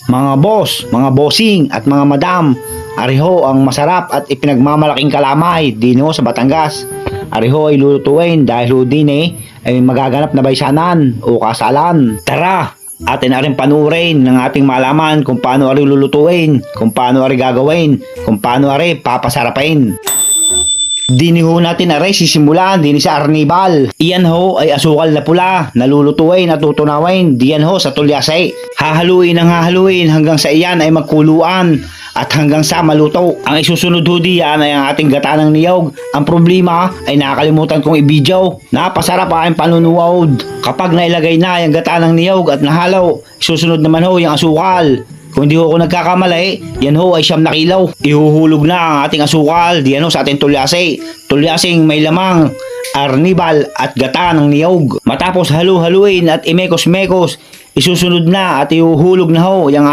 Mga boss, mga bossing at mga madam, ariho ang masarap at ipinagmamalaking kalamay dino sa Batangas. Ariho ay lulutuin dahil ho din ay magaganap na baysanan o kasalan. Tara, atin na rin panurin ng ating malaman kung paano ari lulutuin, kung paano ari gagawin, kung paano ari papasarapin. Dini ho natin aray sisimulan dini sa arnibal. Iyan ho ay asukal na pula, nalulutuin at tutunawin diyan ho sa tulyase. Hahaluin ang hahaluin hanggang sa iyan ay magkuluan at hanggang sa maluto. Ang isusunod ho diyan ay ang ating gata ng niyog. Ang problema ay nakakalimutan kong i-video. Napasarap ang panunuwad. Kapag nailagay na yung gata ng niyog at nahalaw, isusunod naman ho yung asukal. Kung hindi ho ako nagkakamali, yan ho ay 9 kilaw. Ihuhulog na ang ating asukal diyan ho sa ating tulyase. Tulyaseng may lamang, arnibal at gata ng niyog. Matapos halu-haluin at imekos-mekos, isusunod na at ihuhulog na ho yung